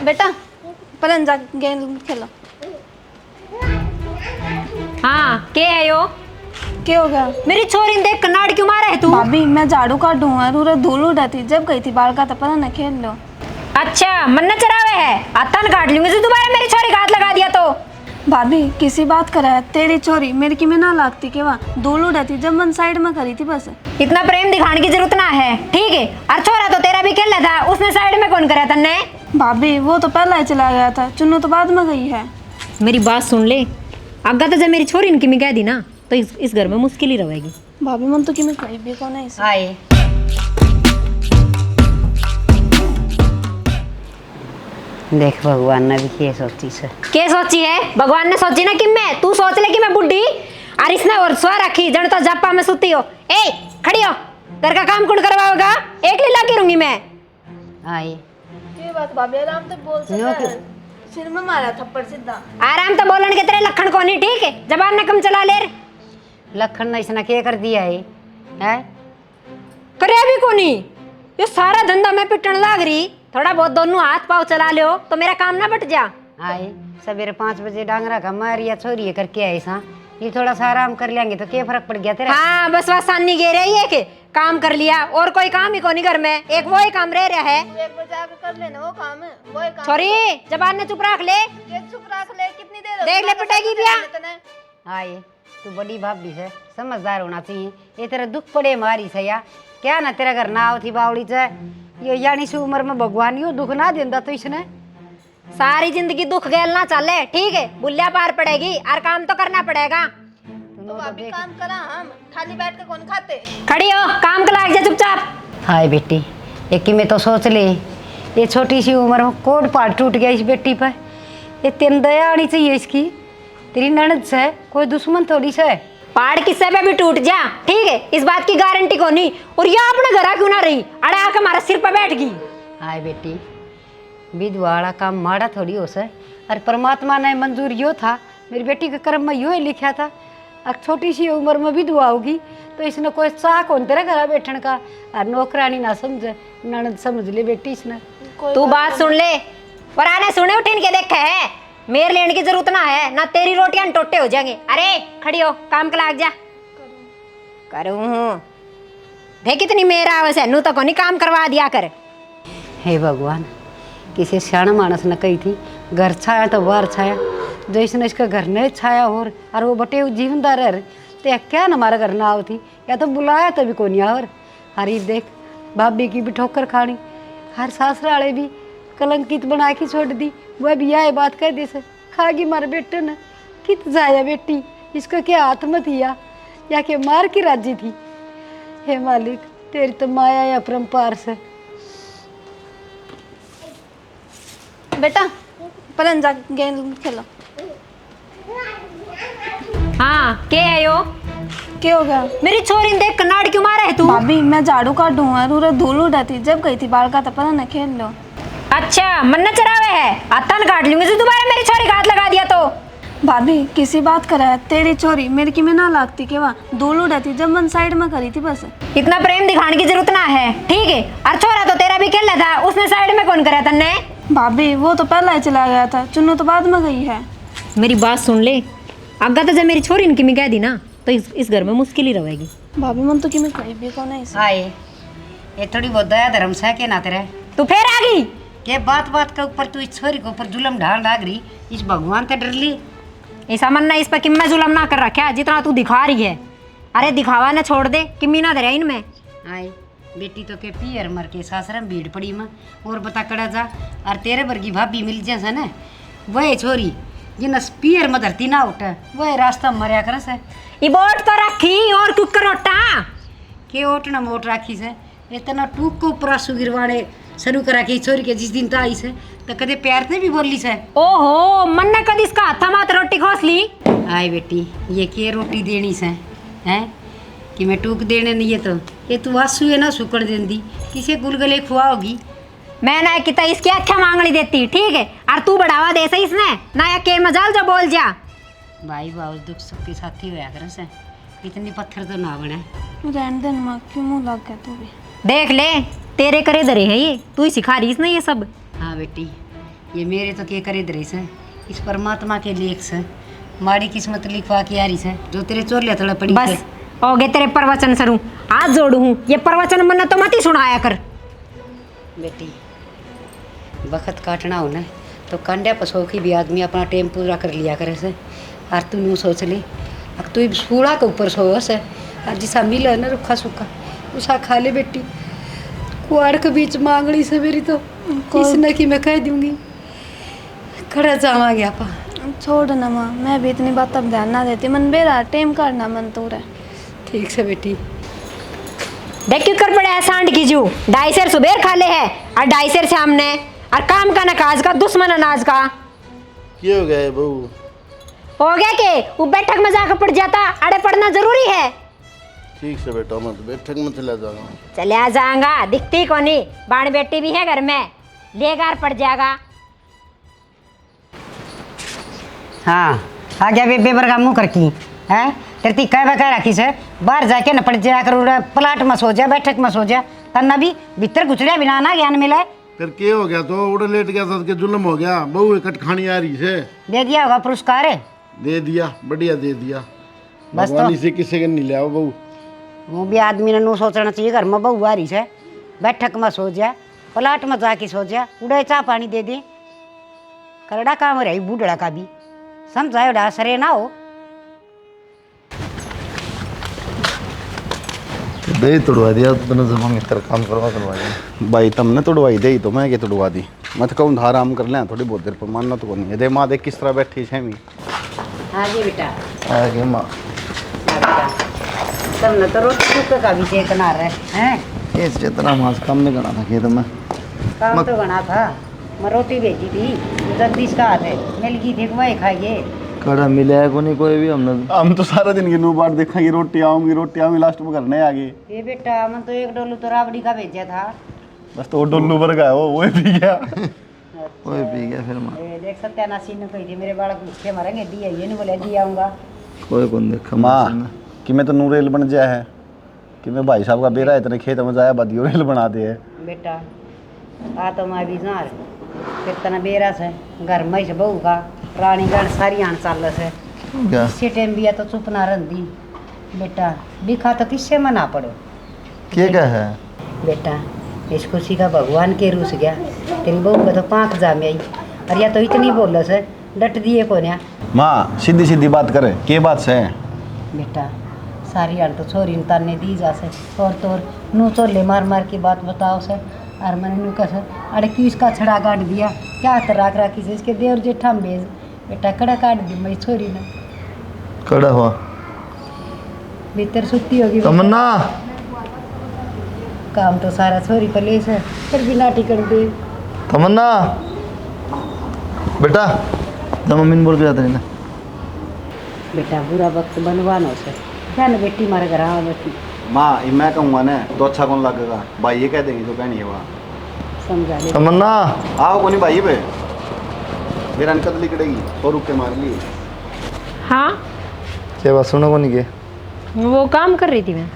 बेटा पलन जा गेंद खेलो। हाँ के है यो? क्या हो गया? मेरी छोरी ने देख कनाड़ क्यों मारा है तू? भाभी मैं झाड़ू काटूं और धूल उड़ाती जब गई थी बाल का तो पता न खेल लो। अच्छा मन न चरावे है, आतन काट लूंगी तो दोबारा मेरी छोरी का हाथ लगा दिया तो। भाभी किसी बात करा है तेरी छोरी मेरी की में ना लागती के वहाँ धूल उड़ाती जब मन साइड में करी थी बस। इतना प्रेम दिखाने की जरूरत ना है, ठीक है? और छोरा तो तेरा भी खेल था, उसने साइड में कौन करा तन्ने? भाभी वो तो पहला ही चला गया था, चुन्नू तो बाद में गई है। मेरी बात सुन ले, अगर तो जब मेरी छोरी इनकी में कह दी ना तो इस घर में मुश्किल ही रहेगी। भाभी मन तो कि मैं कहीं भी कौन है इसे। आए देख भगवान ने भी क्या सोची से। क्या सोची है? भगवान ने सोची ना कि मैं, तू सोच ले कि मैं बुढ़ी और इसने और स्वा रखी जन तो जापा में सुती हो। ए खड़ी हो, घर का काम कौन करवाओगा? एक लीला करूंगी मैं। आए ये बात भाभी आराम से बोल सकते हैं। सिर में मारा थप्पड़ सीधा। आराम तो बोलन के तेरे लखन को नहीं, ठीक है? जबान ने कम चला ले। लखन ने इसने क्या कर दिया है? हैं? करे भी को नहीं, ये सारा धंधा मैं पिटन लाग रही, थोड़ा बहुत दोनों हाथ पाँव चला लो तो मेरा काम ना बट जा। आए सवेरे 5 बजे डांगरा का मारिया छोरी करके आए सा, ये थोड़ा सा आराम कर लेंगे तो क्या फर्क पड़ गया तेरा? हाँ बस आसानी गे रही है कि काम कर लिया और कोई काम ही को नहीं घर में, एक वो ही काम रह रहा है। एक बजे आके कर लेना वो काम है, वो ही काम। छोरी जबान ने चुप रख ले। ये चुप रख ले, कितनी देर देख ले पिटेगी बिया। आए तू बड़ी भाभी से समझदार होना चाहिए, ये तेरा दुख पड़े मारी से या क्या ना तेरा घर ना थी बावड़ी से, ये यानी सी उम्र में भगवान यो दुख ना देंदा तो इसने सारी जिंदगी दुख गैल ना चले, ठीक है? बुल्लिया पार पड़ेगी और काम तो करना पड़ेगा। तो भाभी काम करा, हम खाली बैठ के कौन खाते। खड़ी हो, काम का लाग जा चुपचाप। हाय बेटी एक में तो सोच ले, ये छोटी सी उम्र में कोट पाट टूट गया इस बेटी पर, ये तेन दया आनी चाहिए इसकी। तेरी ननद से कोई दुश्मन थोड़ी से। पहाड़ किस्से पे भी टूट जा, ठीक है? इस बात की गारंटी को नहीं, और यह अपने घर क्यों ना रही, अड़े आके हमारे सिर पर बैठ गई। हाय बेटी विधवा वाला काम माड़ा थोड़ी हो से, और परमात्मा ने मंजूर यो था, मेरी बेटी के कर्म में यो ही लिखा था, अब छोटी सी उम्र में विधवा होगी तो इसने कोई चाह कौन तेरा घर बैठने का, और नौकरानी ना समझे ननद समझ ले बेटी इसने। तू बात सुन ले, पुराने सुने उठिन के देखे है, मेरे लेने की जरूरत ना है, ना तेरी रोटियां टोटे हो जाएंगे। अरे खड़ी हो, काम का लाग जा। करूँ देख कितनी मेरा आवाज है, नू तो कोनी काम करवा दिया कर। हे भगवान किसी सियाण मानस ने कही थी घर छाया तो बाहर छाया, जो इसने इसका घर नहीं छाया और वो बटे जीवनदार है तो क्या न हमारा घर ना आवती, या तो बुलाया तभी को नहीं और हरी देख भाभी की भी ठोकर खानी, हर सासरा वाले भी कलंकित बना के छोड़ दी, वह भी यह बात कह दी से खागी मारे बेटे ने कित जाया बेटी, इसको क्या हाथ में थी या के मार की राजी थी। हे मालिक तेरी तो माया या परम्पार से। बेटा पलन जा गेंद खेलो। हाँ के है यो? क्या हो गया? मेरी छोरी ने देख कनाड़ क्यों मारा है तू? भाभी मैं झाड़ू काटूं और धूल उड़ाती जब गई थी बाल का तो पता न खेल लो। अच्छा मन न चरावे है, आतन काट लूंगी तो दोबारा मेरी छोरी का हाथ लगा दिया तो। भाभी किसी बात करा है तेरी छोरी मेरी की में ना लागती के वहाँ धूल उड़ाती जब मन साइड में करी थी बस। इतना प्रेम दिखाने की जरूरत ना है, ठीक है? और छोरा तो तेरा भी खेल था, उसने साइड में कौन करा तन्ने? भाभी वो तो पहला ही चला गया था, चुन्नू तो बाद में गई है। मेरी बात सुन ले, अगर तो जब मेरी छोरी इनकी में कह दी ना तो इस घर में मुश्किल ही रहेगी। भाभी मन तो कि मैं कहीं भी कौन है इसे। आए ये थोड़ी बहुत दया धर्म से के ना तेरे, तू फिर आ गई। ये बात के ऊपर तू इस छोरी के ऊपर जुलम ढाल डाग रही, इस भगवान से डर ली। ऐसा मन ना इस पर किम्मे जुलम ना कर रखा जितना तू दिखा रही है। अरे दिखावा ना छोड़ दे, किम्मी ना दे इनमें। आए बेटी तो के पियर मर के सासरम भीड़ पड़ी माँ और बता कड़ा जा, और तेरे वर्गी भाभी मिल जैसा ना वह छोरी जिन पियर में धरती ना उठे वह रास्ता मरिया कर से। ये बोट तो रखी और कुकर ओटा के ओट न मोट राखी से, इतना टूक को ऊपर आंसू गिरवाने शुरू करा के छोरी के जिस दिन तो आई से तो कदे प्यार से भी बोली से। ओहो मन ने कद इसका हाथा मात रोटी खोस ली। आए बेटी ये के रोटी देनी से हैं कि मैं टूक देने नहीं है तो ये तू आंसू है ना सुकड़ देंदी किसे गुलगले खुआओगी। मैं ना किता इसकी अच्छा मांगली देती, ठीक है? और तू बढ़ावा दे से इसने ना या के मजाल जो बोल जा। भाई बाबू दुख सुख के साथी होया कर से, इतनी पत्थर तो ना बने। रहने दे माँ, क्यों मुँह लग गया तू भी। देख ले तेरे करे धरे है ये, तू ही सिखा रही इसने ये सब। हाँ बेटी ये मेरे तो के करे दरे से इस परमात्मा के लेख से माड़ी किस्मत लिखवा के आ रही से जो तेरे चोर लिया थोड़ा पड़ी बस हो गए तेरे प्रवचन सरू, हाथ जोड़ू हूँ, ये प्रवचन मन्ना तो मत ही सुनाया कर। बेटी वक्त काटना हो ना तो कंडे पसो की भी आदमी अपना टेम पूरा कर लिया करे से। और तू यूँ सोच ले अब तू सूढ़ा के ऊपर सो से और जिसा मिला ना रुखा सूखा उसा खा ले बेटी। कुआड़ के बीच मांगड़ी से मेरी तो इसने की मैं कह दूंगी खड़ा जावांगे आपा। छोड़ ना माँ, मैं भी इतनी बात अब ध्यान ना देती, मन बेरा टेम करना मन तो रहा। ठीक से बेटी। देख क्यों कर पड़े है सांड की जू, 2.5 सेर सुबेर खा ले है और 2.5 सेर शाम ने, और काम का नकाज का दुश्मन अनाज का। क्या हो गया है बहू? हो गया के वो बैठक में जाकर पड़ जाता, अड़े पढ़ना जरूरी है। ठीक से बेटा, मैं तो बैठक में चला जाऊंगा। चले आ जाऊंगा, दिखती को नहीं, बाण बेटी भी है घर में, लेगार पड़ जाएगा। हाँ आ गया बेबे बरगा मुँह करकी है तेरती कह बह रखी से बाहर जाके न पड़ जाया कर, प्लाट में सो जा बैठक में सो जा तन्ना भी भीतर घुसड़िया बिना ना ज्ञान मिले। फिर क्या हो गया? तो उड़ लेट गया था कि जुल्म हो गया। बहू इकट्ठ खानी आ रही से दे दिया होगा पुरस्कार। दे दिया, बढ़िया दे दिया। बस तो भगवान से किसी के नहीं लिया बहू। वो भी आदमी ने नू सोचना चाहिए घर में बहू आ रही से बैठक में सो जा प्लाट में जाके सो जा उड़े चाह पानी दे दे करड़ा काम रही बूढ़ड़ा का भी समझायो डा सरे ना हो। दे तोड़वा दिया तो जमा मित्र काम करवा दिया भाई, तुमने तोड़वाई दे तो मैं क्या तोड़वा दी। मैं तो कहूँ आराम कर लें थोड़ी बहुत देर पर, मानना तो नहीं है। दे माँ देख किस तरह बैठी है मी। हाँ जी बेटा आगे माँ तुमने तो रोटी टुक्का का भी चेक ना रहे हैं। ये जितना मास काम नहीं करना था खेत में। काम तो बना था, मैं रोटी भेजी थी जगदीश का हाथ है मिल गई थी वही खाइए। कड़ा मिला है को नहीं कोई भी हमने। हम तो सारा दिन की नू बार देखा ये रोटी आऊंगी लास्ट में करने आ गई। ये बेटा मैं तो एक डोलू तो राबड़ी का भेजा था बस तो डोलू भर गया वो पी गया। वो पी गया फिर माँ। ये देख सत्यानाशी ने कही थी मेरे बालक भूखे मरेंगे दी ये नहीं बोले दी आऊँगा। कोई कौन देखा माँ कि मैं तो नू रेल बन जाया है कि मैं भाई साहब का बेरा इतने खेत में जाया बदियो रेल बना दे है। बेटा आ तो मैं भी जार फिर तना बेरा से घर में से बहू का रानीगढ़ सारी आन चाल से क्या किसी टाइम भी तो चुप ना रही बेटा दिखा तो किससे मना पड़ो। क्या है बेटा इस खुशी का भगवान के रूस गया तेरी बहू का तो पाँख जामे आई और या तो इतनी बोल से डट दिए को न्या। माँ सीधी सीधी बात करे के बात से बेटा सारी आन तो छोरी ताने दी जा से और तोर नू चोले मार मार की बात बताओ से और मैंने नू कहा अरे क्यों इसका छड़ा काट दिया क्या कर राख राखी से इसके देवर जेठा में भेज बेटा कड़ा काट दी मेरी छोरी ने। कड़ा हुआ भीतर सुती होगी तमन्ना काम तो सारा छोरी पर ले से फिर भी नाटी कर दे। तमन्ना बेटा जब मम्मी ने बोल के जाते ना बेटा बुरा वक्त बनवाना से क्या ना बेटी मारे घर आ बैठी माँ मैं कहूँगा ना तो अच्छा कौन लगेगा भाई ये कह देंगे जो कहनी है वहाँ। समझा ले तमन्ना आओ को नहीं भाई पे मेरा अनकत लिकड़ेगी और रुक के मार लिए। हाँ क्या बात सुनो को नहीं के वो काम कर रही थी मैं।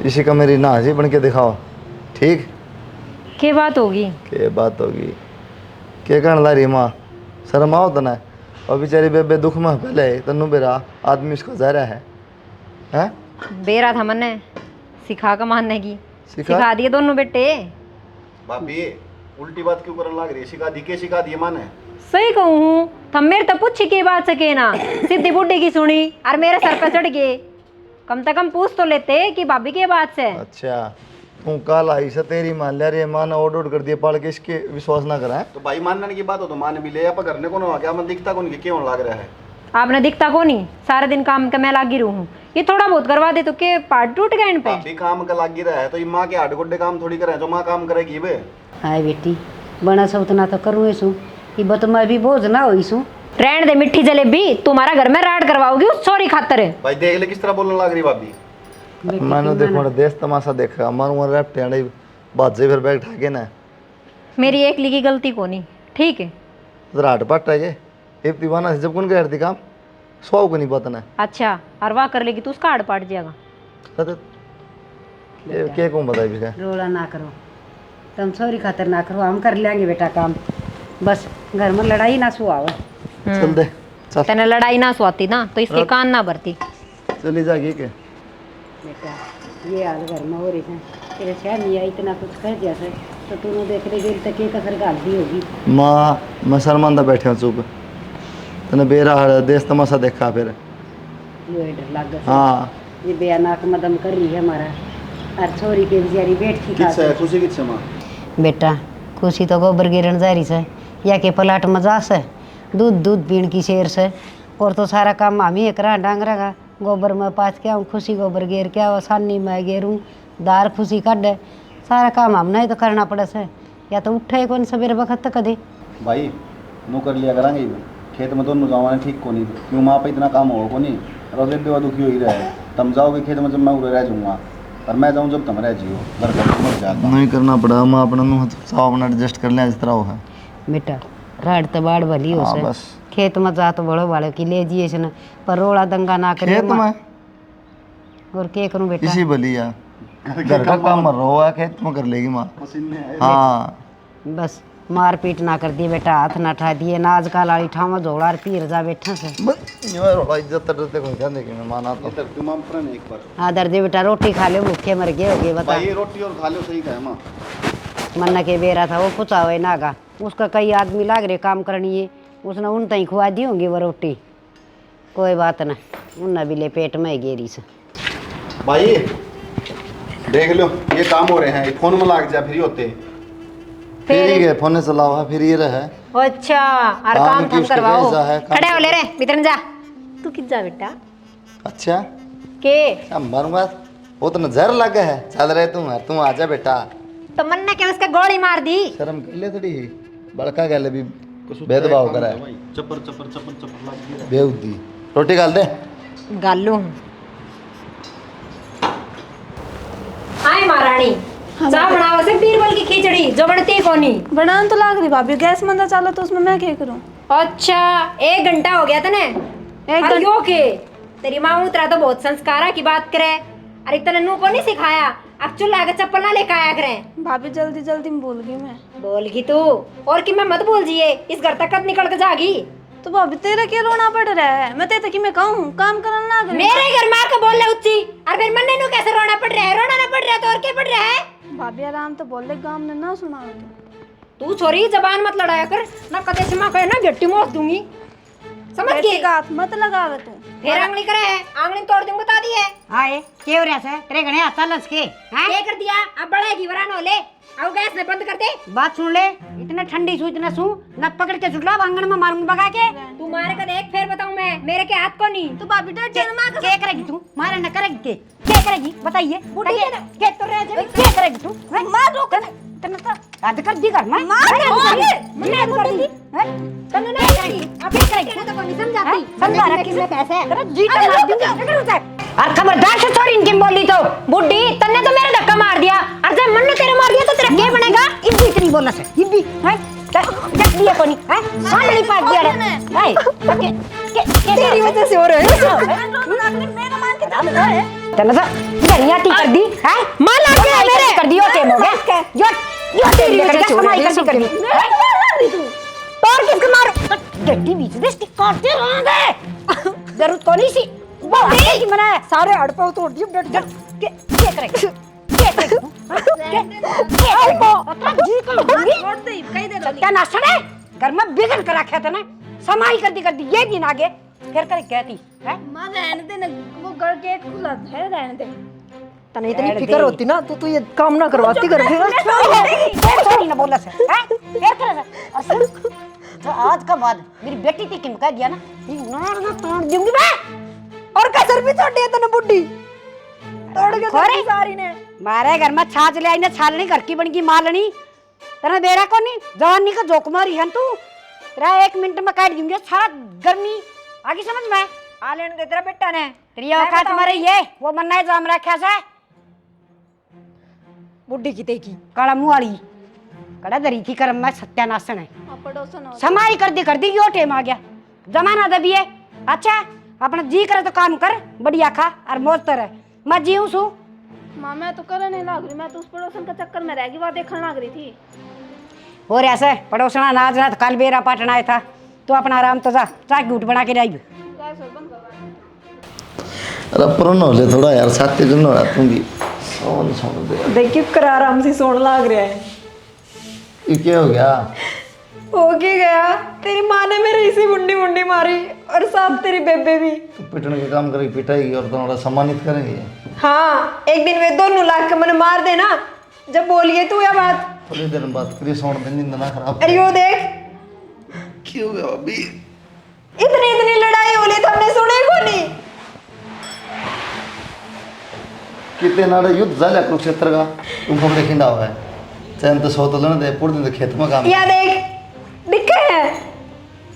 इसी का मेरी नाजी बन के दिखाओ ठीक। क्या बात होगी? के बात होगी के कहने ला रही माँ शर्म आओ तो ना और बेचारी बेबे दुख में पहले तनु बेरा आदमी उसका जा रहा है हैं। बेरा था मैंने सिखा का मानने की सिखा? सिखा दिए दोनों बेटे। भाभी उल्टी बात क्यों करने लग रही है? सिखा दी के सिखा दिए माँ ने। सही कहूँ हूँ थम मेरे तो पूछी के बात सके ना सीधी बुढ़ी की सुनी और मेरे सर पर चढ़ गए। कम से कम पूछ तो लेते कि भाभी के बात से। अच्छा तू कल आई से तेरी मान लिया रे माँ ने ऑर्डर कर दिया पाल के इसके विश्वास ना करा तो भाई मानने की बात हो तो माँ ने भी ले आप करने को ना क्या मैं दिखता कौन के क्यों लग रहा है। आपने दिखता को नहीं सारा दिन काम का मैं लागी रहूँ हूँ ये थोड़ा बहुत करवा दे तो के पार्ट टूट गए इन पे। भाभी काम का लग रहा है तो ये माँ के हाथ गोड्डे काम थोड़ी करे जो माँ काम करेगी बे। हाय बेटी बना सब उतना तो करूँ ऐसू कि बत मैं भी बोझ ना हो इसू रहने दे मिट्टी जलेबी तुम्हारा घर में राड करवाओगी उस छोरी खातर। भाई देख ले किस तरह बोलने लग रही भाभी। मानो देखो देश तमाशा देखा मारू रेपटे बाजे फिर बैग ठाके ना मेरी एक लिखी गलती को नहीं ठीक है। राट पट रहे एक दीवाना से जब कौन कर दी काम सौ को नहीं पता ना। अच्छा और वाह कर लेगी तो उसका हाड़ पाट जाएगा। क्या कौन बताए भी रोला ना करो तुम सॉरी खातर ना करो हम कर लेंगे बेटा काम बस घर में लड़ाई ना सुहाव। चल दे चल तेने लड़ाई ना सुहाती ना तो इसके कान ना भरती। चली जाएगी के बेटा ये हाल घर में हो रही है, तेरे शहर नहीं आई इतना कुछ कह दिया था तो तूने देख ले गेल तक एक असर गाल दी होगी। माँ मैं शर्मांदा बैठे हूँ चुप। तने बेरा देश तमाशा देखा फिर। ये डर लग गया। हाँ ये बेअनाक मदम कर रही है हमारा। और छोरी के बेचारी बैठी खा। किससे खुशी किससे माँ? बेटा खुशी तो गोबर गिरन जा रही से या के पलाट मजा से दूध दूध पीण की शेर से और तो सारा काम हम ही करा डांगरा का गोबर में पाँच क्या हूँ खुशी गोबर गेर क्या वो सानी में गेरूँ दार खुशी काट सारा काम हमने ही तो करना पड़े से या तो उठे कौन सवेरे वक्त तक कदे भाई नो कर लिया करांगे खेत में दोनों जावा ठीक को नहीं क्यों माँ पे इतना काम हो को नहीं रोजे बेवा दुखी हो ही रहे तुम जाओगे खेत में जब मैं उड़े रह जाऊँगा और मैं जाऊँ जब तुम रह जियो घर का मर जाता नहीं करना पड़ा। माँ अपना नु साव अपना एडजस्ट कर लिया जिस तरह वो है। बेटा राड तो बाढ़ भली हो हाँ, से बस। खेत में जा तो बड़ो बाड़ो की ले जिए से न पर रोड़ा दंगा ना करे खेत में और के करूँ बेटा किसी बलिया घर का काम मर रहा है खेत में कर लेगी माँ। हाँ बस मार पीट ना कर दी बेटा हाथ ना ठा दिए ना आजकल वाली ठावा झोड़ा पीर जा बैठा से इज्जत करते कोई क्या देखेंगे माना तो एक बार आदर दे बेटा रोटी खा ले भूखे मर गए होगे बता भाई रोटी और खा लो सही कहे माँ। मन्ना के बेरा था वो पूछा हुआ नागा उसका कई आदमी लाग रहे काम करनी है उसने उन तई खुआ दी होंगी वो रोटी कोई बात ना उन्ना भी ले पेट में गेरी से भाई देख लो ये काम हो रहे हैं फोन में लाग जा फ्री होते फिर ही गए फोन से लाओ है फिर ये रहे। अच्छा और काम काम की थम उसके करवाओ जैसा है, काम खड़े हो ले रे भीतर जा तू कित जा बेटा अच्छा के अब मरूंगा वो तो नजर लगे है चल रहे तू आजा बेटा। तो मन ने क्या उसका गोली मार दी। शर्म कर ले थोड़ी बड़का गल भी भेदभाव करा है चपर चपर चपर चपर लाग गया बेउद्दी रोटी गाल दे गालू हाय महारानी चाह बनाओ से बीरबल की खिचड़ी जो बनती कोनी बनाने तो लाग रही भाभी गैस मंदा चाला तो उसमें मैं क्या करूँ। अच्छा 1 घंटा हो गया तने एक और यो के तेरी माँ उतरा तो बहुत संस्कारा की बात करे अरे तने नू को नहीं सिखाया अब चूल्हा का चप्पल ना लेकर आया करे। भाभी जल्दी जल्दी में भूल गई मैं। बोल गई तू और कि मैं मत बोल जिए इस घर तक कब निकल के जागी। तो भाभी तेरा क्या रोना पड़ रहा है मैं तेरे की मैं कहूँ काम करना ना करे। मेरे घर माँ को बोल ले उच्ची और फिर मन्ने नू कैसे रोना पड़ रहा है रोना ना पड़ रहा है तो और क्या पड़ रहा है। भाभी आराम तो बोल ले गाँव ने ना सुना तू छोरी जबान मत लड़ाया कर ना कदे से माँ कहे ना गट्टी मोड़ दूंगी समझ गई। हाथ मत लगावे तू फिर आंगली करे है आंगली तोड़ दूंगी बता दी है। आए के हो रहा से तेरे घणे हाथ लस के हैं क्या कर दिया अब बढ़ेगी वरान हो ले अब गैस ने बंद कर दे। बात सुन ले इतना ठंडी सू इतना सू न पकड़ के चुटला आंगन में मारूंगी भगा के तू मारे का देख फिर बताऊं मैं मेरे के हाथ को नहीं तो भाभी डर जन्मा क्या करेगी तू मारे न करेगी के क्या करेगी बताइए क्या तो रह जाए क्या करेगी तू मार दो तने तो याद कर दी कर मार मैं कर दी तने नहीं करेगी अब क्या करेगी तो कोई समझाती समझा रखी किसने पैसे तेरा जी का मार दूंगी और खबरदार से छोरी इनकी बोली तो बुड्ढी तन्ने तो मेरा धक्का मार दिया और जब मन ने तेरे मार दिया तो तेरा क्या बनेगा। इब्बी इतनी बोलना से इब्बी है जट दिया कोनी है सामने पास दिया रे है तेरी वजह से हो रहा है मेरा मान के चल रहा है तने तो बढ़िया टी कर दी है मार लग गया मेरे कर दियो टेम हो गया यो तेरी वजह से समाई कर दी तू और किसको मारो डट्टी बीच दे इसकी काटते रहेंगे जरूरत कोनी सी बोले कि मैंने सारे हड़पो तोड़ दियो डट क्या करेगी क्या करेगी जी को छोड़ दे कहीं दे क्या नाश्ता है घर में बिगड़ कर रखा था ना समाई कर दी ये दिन आगे फिर कर कहती है मां रहने दे ना वो घर गेट खुला है रहने दे तने इतनी फिक्र होती ना तो तू ये काम ना करवाती घर पे छोड़ी ना बोला से हैं फिर कर असल तो आज का बाद मेरी बेटी थी किम कह दिया ना ना तोड़ दूंगी मैं और कसर भी छोड़ दिया तने बुड्ढी तोड़ के खोरे सारी ने मारे घर में छाछ ले आई ना छालनी घर की बन की मालनी तेरा बेरा को नहीं जवानी का जोक मारी है तू तेरा 1 मिनट में काट दूंगी सारा गर्मी आगे समझ में आ लेने दे तेरा बेटा ने तेरी औकात मारे ये वो मन्ना जाम रखा से बुड्ढी की ते की काला मुंह वाली कड़ा दरी की कर्म में सत्यानाशन है पड़ोसन समाई कर दी यो टेम आ गया जमाना दबी है अच्छा अपना जी करे तो काम कर बढ़िया खा और मौज तर मैं जीऊं सू मां मैं तो करने लग रही मैं तो उस पड़ोसन का चक्कर में रह गई वहां देखने लग रही थी और ऐसे पड़ोसना नाच ना कल बेरा पाटना आया था तो अपना आराम तो जा चाय घूट बना के जाइए। अरे पुरान हो ले थोड़ा यार, साथी जन हो तुम भी सोन दे। देखिए कर आराम से सोने लग रहा है। ये क्या हो गया? हो के गया, तेरी माँ ने मेरे इसी मुंडी मुंडी मारी और साथ तेरी बेबे भी। तू पिटने के काम करेगी, पिटाएगी और तुम्हारा सम्मानित करेंगे। हाँ, एक दिन वे दोनों लाख के मैंने मार देना जब बोलिए तू यह बात। थोड़ी देर बात करिए, सोन दिन नींद ना खराब। अरे वो देख, क्यों गया अभी? इतनी इतनी लड़ाई हो ली तो हमने सुने को नहीं। कितने नारे युद्ध झाल्या कुरुक्षेत्र का, तुम हम देखिंडा हुआ है। चैन तो सो तो लेने दे, पूरे दिन तो खेत में काम। या देख दिक्कत है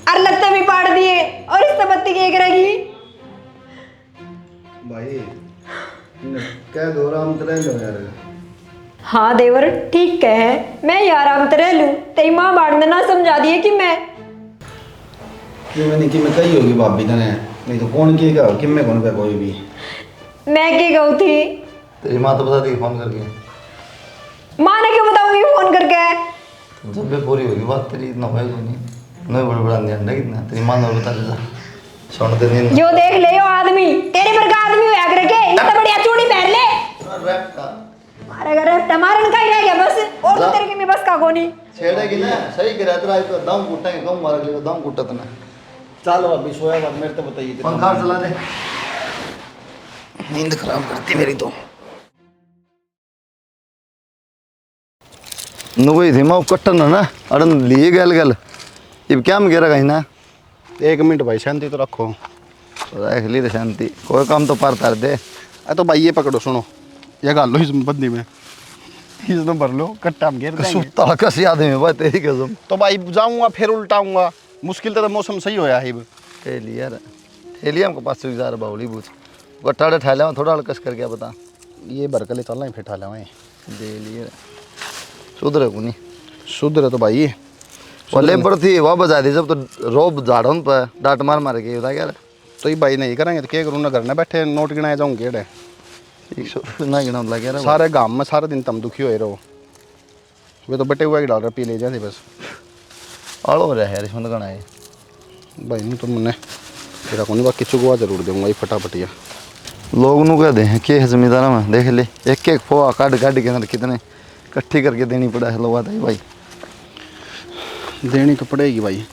और लगता भी पाड़ दिए और इस तबत्ती की एक रहेगी। भाई क्या दो राम तेरे लो यार। हाँ देवर ठीक कहे, मैं यार आराम रह लूं, तेरी माँ बाढ़ ने ना समझा दिए कि मैं क्यों मैंने कि मैं कही होगी भाभी ने, नहीं तो कौन किएगा कि मैं कौन पे कोई भी। मैं के गई थी। तेरी माँ तो बता देगी फोन करके। माँ ने क्यों बताऊंगी फोन करके? जब भी पूरी होगी बात तेरी, इतना होगा तो नहीं नहीं बड़ा बड़ा ध्यान रख इतना। तेरी माँ ने बता दे सुन दे दिन जो देख ले यो आदमी तेरे पर का आदमी होया करके इतना बढ़िया चूड़ी पहन ले। मारे घर टमारन का ही रह गया बस, और तो तेरे की मैं बस का कोनी छेड़ेगी ना सही करे तेरा तो दम कुटेंगे, कम मार ले दम कुटत ना। चल अभी सोया बाद मेरे तो बताइए। पंखा चला दे, नींद खराब करती मेरी तो। नुई थी मैं कट्टन ना अड़न लिए गल गल अब क्या में गिरा कहीं ना। 1 मिनट भाई शांति तो रखो। रख ली तो शांति, कोई काम तो पार तार दे। तो भाई ये पकड़ो, सुनो ये गाल लो इस बंदी में, इसमें भर लो कट्टा में घेर देंगे। सुत्ता कसी आदमी भाई तेरी कसम। तो भाई जाऊंगा फिर उल्टाऊंगा, मुश्किल तो मौसम सही होया है। ठेली यार, ठेली हमको 500 बाउली बूझ गट्टाड़े ठा लिया थोड़ा हल्कस कर गया बता। ये भरकले चलना ही फिर ठा लें दे लिए सुधरे को नहीं सुधरे तो भाई और लेबर थी वह बजा दी जब तो रोब झाड़ों पर डांट मार मार के बता क्या। तो ये भाई नहीं करेंगे तो क्या करूँ ना, घर में बैठे नोट गिनाए जाऊँगे एडे 100 ना गिना लगे रहा सारे गांव में सारे दिन तुम दुखी हो रहो। वे तो बटे हुए डाल रहे पी ले जाते बस आड़ो रहा है इसमें लगाना है भाई नहीं तो मैंने तेरा को नहीं बाकी चुगवा जरूर दूंगा ये फटाफटिया। लोग नु कह दे हैं कि जमींदारा में देख ले एक एक फोआ काट काट के अंदर कितने इकट्ठी करके देनी पड़ा है। लोग आता है भाई देनी तो पड़ेगी भाई।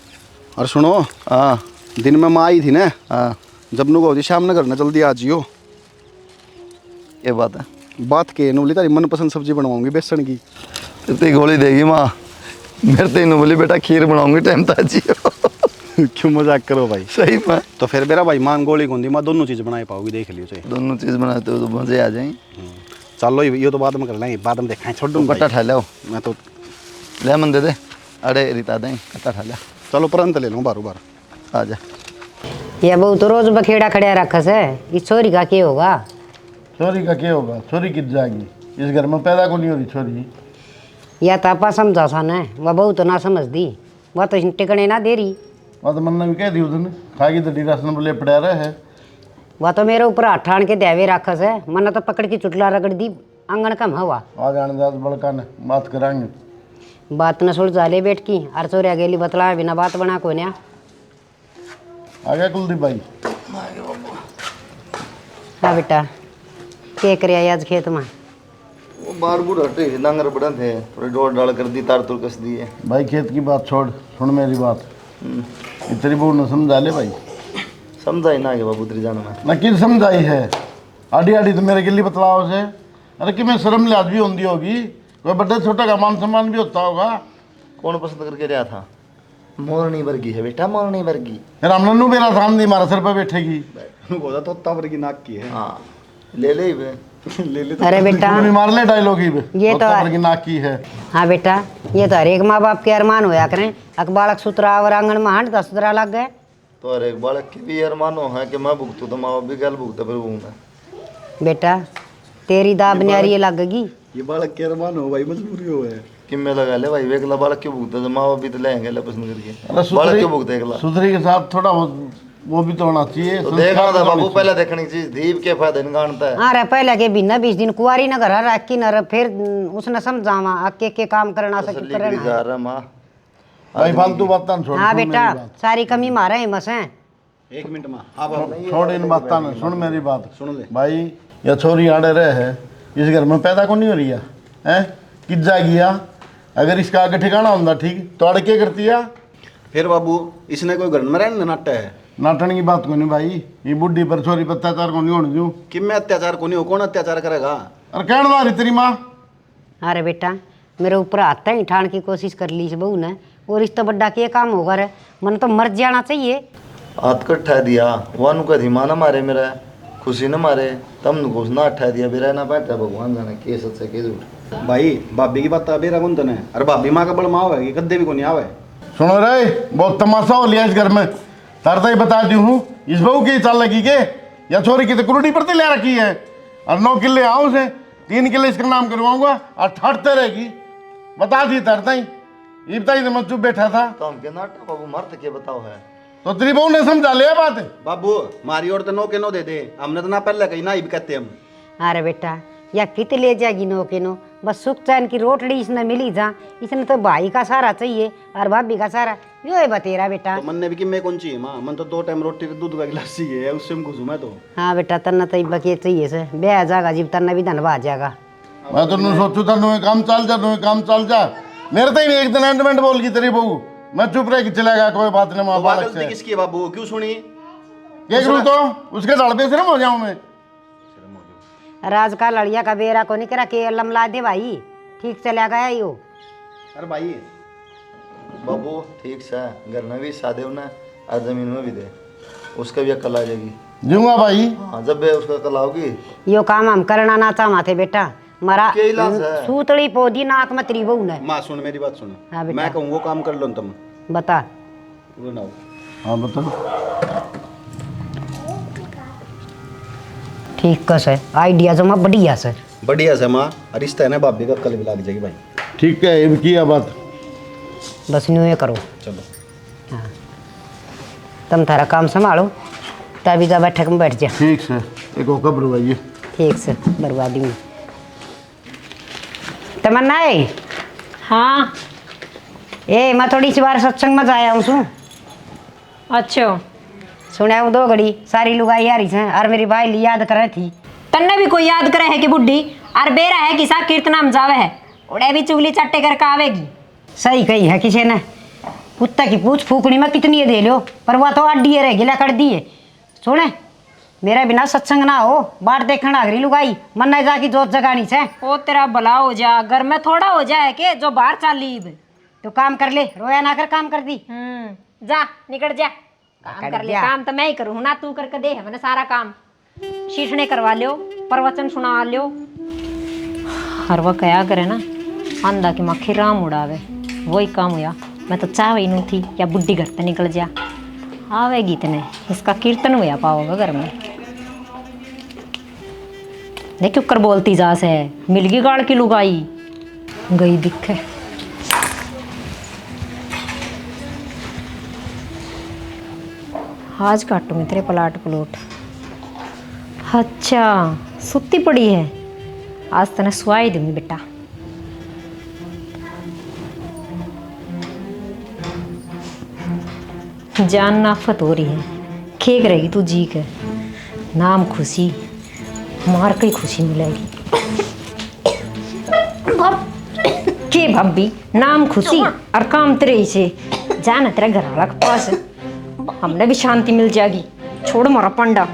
और सुनो, हाँ दिन में माँ आई थी ना, हाँ जब नु होती शाम न करना जल्दी आ जियो। ये बात है, बात के नु बोली तारी मनपसंद सब्जी बनवाऊंगी बेसन की। इतनी गोली देगी माँ मेरे तो इन बोली बेटा खीर बनाऊंगी टाइम था जियो। क्यों मजाक करो भाई। सही में तो फिर मेरा भाई मान गोली गोंदी माँ दोनों चीज़ बनाए पाओगी, देख लियो चाहिए। दोनों चीज़ बनाते हो तो मज़े आ जाएं। चलो ये तो बाद में कर लेंगे, बाद में देखें छोड़ दूँ कट्टा ठा लो मैं तो। लेमन दे दे अरे रिता दें कट्टा ठा लिया। चलो परंत ले लूँ बार बार आ जा। ये बहु तो रोज बखेड़ा खड़िया रखस है, इस छोरी का क्या होगा? छोरी का क्या होगा? छोरी कित जाएगी, इस घर में पैदा को नहीं हो रही छोरी। या तापा समझा सा न, वह बहु तो ना समझ दी, वह तो टिकने ना दे रही। वह तो मन भी कह दी उसने खाएगी तो डिरासन बोले पड़ा रहे है। वह तो मेरे ऊपर हाथ ठान के देवे राखस है, मन तो पकड़ के चुटला रगड़ दी आंगन कम हवा। आ जाने दाद बड़का ने बात कराएंगे। बात न सुलझा ले बैठ की अर चोरिया गेली बतला बिना बात बना को न्या। आ गया कुलदीप भाई। हाँ बेटा क्या करे आज खेत में? वो बार बूढ़ हटे डांगर बड़ा थे थोड़ी डोर डाल कर दी तार तुर कस दिए। भाई खेत की बात छोड़, सुन मेरी बात। तेरी बहू ने समझा ले भाई। समझाई ना के बाबू तेरी जान में न कि समझाई है आड़ी आड़ी तो मेरे गिल्ली बतलाओ से। अरे कि मैं शर्म लिहाज भी होती होगी, कोई बड़े छोटे का मान सम्मान भी होता होगा। कौन पसंद करके रहा था? मोरनी वर्गी है बेटा, मोरनी वर्गी। फिर हम नन्नू मेरा सामने मारा सर पे बैठेगी। तो तबर की नाक की है। हाँ ले ले बे। ले ले अरे बेटा तू भी मार ले डायलॉग ही ये तो तबर की नाक की है। हाँ बेटा ये तो हर एक माँ बाप के अरमान होया करें, अकबालक सुतरा और आंगन में हांड दस सुतरा लग गए। तो अरे एक बालक की भी अरमानो है कि मैं भुगतू तो माँ बाप भी गल भुगता फिर भूंगा। बेटा तेरी दाब न्यारी लगेगी। ये बालक के अरमान हो भाई, मजबूरी हो है। किम्मे लगा ले भाई, एकला बालक क्यों भुगता? तो माँ बाप भी तो लेंगे ले पसंद करके। अरे बालक क्यों भुगता एकला? सुधरी के साथ थोड़ा बहुत वो भी तो होना चाहिए। तो संस्कार देखना था तो होने बाबू, चाहिए। पहले देखनी चीज दीप के फायदे निकालता है। अरे पहले के बिना 20 दिन कुआरी न घर रखी न फिर उसने समझावा अके के काम करना सके तसल्ली करी जा रहा माँ। भाई फालतू बातें छोड़, हाँ सुन बेटा मेरी बात। सारी कमी मारे है मस है। एक मिनट माँ, हाँ बाबू छोड़ इन बातों ने, सुन मेरी बात। सुन ले। भाई या छोरी आड़े रहे है, इस घर में पैदा को नहीं हो रही है, हैं? किज्जा गया, अगर इसका आगे ठिकाना होता ठीक तो अड़ के करती है। फिर बाबू इसने कोई घर में रहने नाट्य है नाटन की बात को नहीं भाई, ये बुढ़ी पर छोरी पर अत्याचार को नहीं होने दूं। कि मैं अत्याचार को नहीं हो, कौन अत्याचार करेगा? अरे कहने वाली तेरी माँ। अरे बेटा मेरे ऊपर आता ही ठाण की कोशिश कर ली इस बहू ने, और रिश्ता बड्डा के काम होगा रे, मन तो मर जाना चाहिए। हाथ को ठा दिया वानु का धीमा न मारे, मेरा खुशी न मारे, तम न घुस ना ठा दिया, बेरा ना पाता भगवान जाने के सच है के झूठ। भाई भाभी की बात बेरा कौन तने? अरे भाभी माँ का बड़ माँ है, कद्दे भी को नहीं आवे। सुनो रे, बहुत तमाशा हो लिया इस घर में। तरता ही बता दी हूँ, इस बहू की चाल लगी के या छोरी की तो कुरुटी पर ले रखी है। और 9 किले आऊँ से 3 किले इसका नाम करवाऊंगा और ठहरते रहेगी। बता दी तरता ही, ये बताई तो मैं चुप बैठा था। तो हम के नाटक बाबू मर्द के बताओ है। तो तेरी बहू ने समझा लिया बात। बाबू मारी और तो 9 के 9 दे दे, हमने तो ना पहले कही ना ही भी कहते हम। अरे बेटा या कित ले जाएगी नो के नो, बस सुख चैन की रोटड़ी इसने मिली जा, इसने तो भाई का सहारा चाहिए और भाभी का सहारा यो है बतेरा बेटा। तो मन ने भी कि मैं कौन चाहिए माँ, मन तो 2 टाइम रोटी दूध का गिलास चाहिए, उससे हम घुसू मैं तो। हाँ बेटा तन्ना तो बके चाहिए से ब्याह जाएगा जीव तन्ना भी धनवा आ जाएगा। मैं तो सोचू था नुए काम चल जा, नुए काम चल जा। मेरे तो ही नहीं एक दिन एंडमेंट बोल की तेरी बहू, मैं चुप रह के चलेगा, कोई बात नहीं माँ तो बालक गलती से। किसकी है बाबू, क्यों सुनी? ये करूँ तो उसके दड़ पे शर्म हो जाऊँ मैं। राज का लड़िया का बेरा को नहीं करा के लमला दे भाई, ठीक चला गया यो। अरे भाई बाबू ठीक से घर में भी सादे होना और जमीन में भी दे, उसका भी अकल आ जाएगी। जीऊँगा भाई। हाँ जब भी उसका अकल आओगी। यो काम हम करना ना चाहते बेटा, मरा क्या इलाज है? सूतड़ी पौधी नाक में तेरी बहू ने। माँ सुन मेरी बात सुन, हाँ बेटा। मैं कहूँ वो काम कर लो तुम। बता। वो ना हो। हाँ बताओ। ठीक कस है आइडिया जमा बढ़िया सर। बढ़िया से माँ, रिश्ता है ना भाभी का, कल भी लग जाएगी भाई। ठीक है, ये भी किया बात। बस न्यू ये करो, चलो तुम थारा काम संभालो, तभी जा बैठक में बैठ जा। ठीक से एक और कब्र भाई। ठीक से बर्बादी में तमन्ना है। हाँ ए मैं थोड़ी सी बार सत्संग में जाया हूँ सु अच्छा सुना हूँ 2 घड़ी सारी लुगाई आ रही है और मेरी भाई ली याद कर रही थी। तन्ने भी कोई याद करे है कि बुढ़ी और बेरा है कि सा कीर्तनाम जावे है, उड़े भी चुगली चट्टे करके आवेगी। सही कही है किसी ने, कुत्ता की पूछ फूकनी में कितनी दे लो पर वह तो अड्डी रह गिला कर दी है। सुने मेरा बिना सत्संग ना हो, बाट देखना अगरी लुगाई मन न जा की जोत जगानी से। ओ तेरा भला हो जा, घर में थोड़ा हो जाए के जो बाहर चाली। तो काम कर ले, रोया ना कर, काम कर दी। जा निकल जा, काम कर ले। जा। काम तो मैं ही करूँ ना, तू करके दे है मैंने सारा काम। शीशने करवा लियो, प्रवचन सुना लियो, हर वह क्या करे ना अंधा की मक्खी राम उड़ावे, वही काम हुआ। मैं तो चाह ही नहीं थी क्या बुढ़ी घर से निकल जा, आवेगी इतने इसका कीर्तन हुआ पाओगे घर में। नहीं क्यों कर बोलती जा से, मिलगी गाड़ की लुगाई गई दिखे। आज काटूंगी तेरे पलाट पलूट। अच्छा सुत्ती पड़ी है, आज तने सुवाई दूंगी बेटा। जान नाफत हो रही है, खेक रहेगी तू जी के नाम खुशी, मार के खुशी मिलेगी। के भाभी नाम खुशी और काम तेरे ही से, जाना तेरा घर वाला के पास, हमने भी शांति मिल जाएगी। छोड़ मारा पंडा।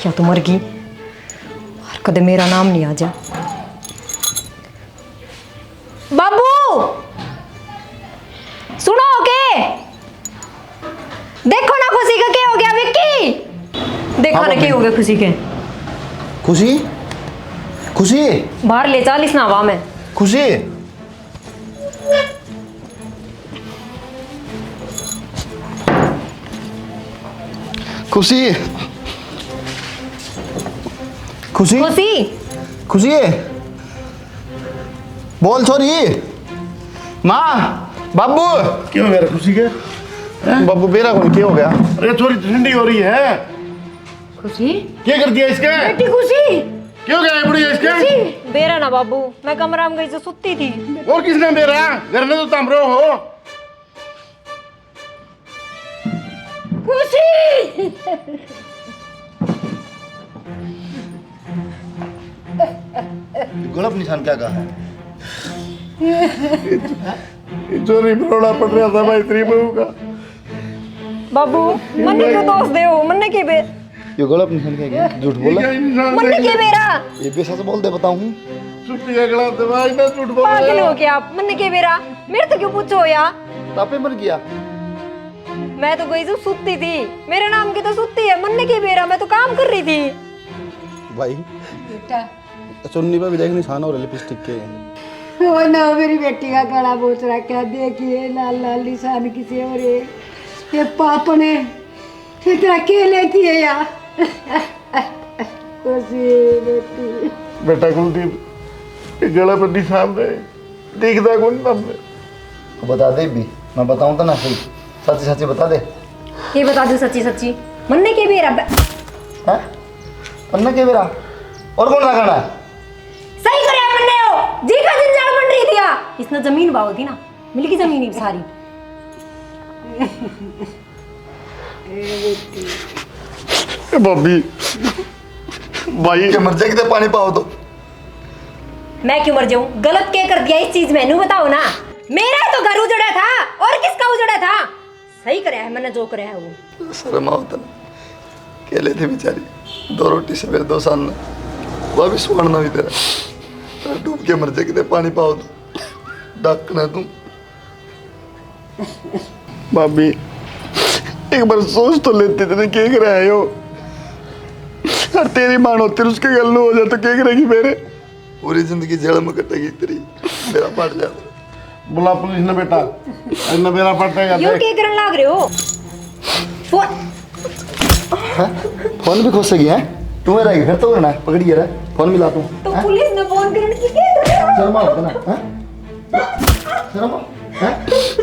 या तो मर गई और कदे मेरा नाम नहीं आ जा। बाबू सुनो के, देखो ना खुशी का क्या हो गया विक्की, देखो ना क्या हो गया खुशी के। खुशी खुशी बाहर ले चल इस नावा में। खुशी खुशी खुशी खुशी खुशी है बोल छोरी माँ बाबू क्यों मेरा खुशी के बाबू बेरा कौन क्या हो गया अरे छोरी ठंडी हो रही है। खुशी क्या कर दिया इसके? बेटी खुशी क्यों गया है बुढ़िया इसके? बेरा ना बाबू, मैं कमरा में गई तो सुती थी। और किसने बेरा? घर में तो तुम रो हो। खुशी गलत निशान क्या कहा है? चोरी रोड़ा पड़ रहा था भाई तेरी बहू का। बाबू मन्ने क्यों दोष दे हो? मन्ने के बे ये गलत निशान क्या है? झूठ बोला क्या इंसान मन्ने के बेरा ये भी सच बोल दे बताऊं छुट्टी अगला दवाई ना झूठ बोल पागल हो क्या आप? मन्ने के बेरा मेरे तो क्यों पूछो या? तापे मर गया मैं तो गई तो सुती थी, मेरे नाम की तो सुती है। मन्ने के बेरा मैं तो काम कर रही थी। भाई बेटा चुन्नी पे भी देख निशान हो रहे लिपस्टिक के। वो ना मेरी बेटी का गला बोच रहा क्या देखिए लाल लाल निशान किसी और ये पाप ने इतना के लेती है यार। खुशी बेटी बेटा कुलदीप गला पर निशान रहे दिखता कौन हमने बता दे भी मैं बताऊं तो ना सही सच्ची सच्ची बता दे ये बता दो सच्ची सच्ची। मन्ने के बेरा हैं अन्ना के मेरा और कौन सा गाना है? सही करे मन्ने हो जी का जंजाल बन रही थी या? इसने जमीन बाव थी ना, मिल की जमीन ही सारी। बॉबी भाई के मर जाए पानी पाओ तो मैं क्यों मर जाऊं? गलत क्या कर दिया इस चीज में नू बताओ ना। मेरा तो घर उजड़ा था और किसका उजड़ा था? सही करे है मैंने जो करे है वो। शर्म आवता ना केले थे बेचारी 2 रोटी सवेरे 2 साल ना वो भी स्वर्ण भी तेरा डूब के मर जाए कितने पानी पाओ तो डाकना तुम भाभी एक बार सोच तो लेते थे क्या कर रहे हो। और तेरी मान होती उसके गल हो जाए तो क्या करेगी मेरे? पूरी जिंदगी जेल में कटेगी तेरी मेरा पाट जाता बुला पुलिस ने बेटा इतना मेरा पड़ता यूं क्या करन लाग रहे हो? फोन फोन भी खोसेगी है तू मेरा घर तो करना है पकड़ी रहा फोन मिला तू तो पुलिस ने फोन करने की क्या? शर्मा होता ना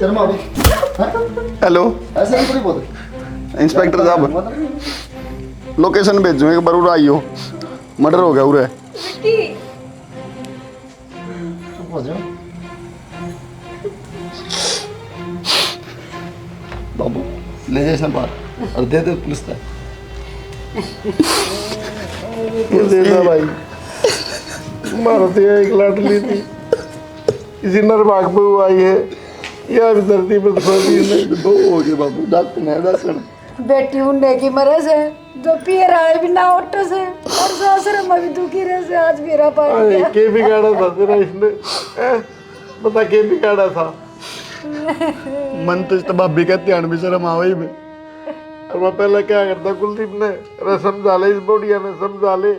शर्मा भी हेलो ऐसे नहीं पूरी बोल इंस्पेक्टर साहब लोकेशन भेजो एक बार उरा आइयो मर्डर हो गया उरे। चुप हो जाओ बाबू ले जाए इसे बाहर और दे दे पुलिस तक ये देखा भाई मारती है एक लाडली थी इसी नरभाग पे आई है या भी धरती पर थोड़ी दो हो गए बाबू डॉक्टर ने दर्शन बेटी उन्ने की मरे से जो पिए रहा भी ना उठे से और सासरे में भी दुखी रहे से आज मेरा पार गया। के बिगाड़ा था तेरा इसने बता के बिगाड़ा था मन तो इस भाभी का ध्यान भी शर्म आवे में और मैं पहले क्या करता कुलदीप ने अरे समझा ले इस बोडिया ने समझा ले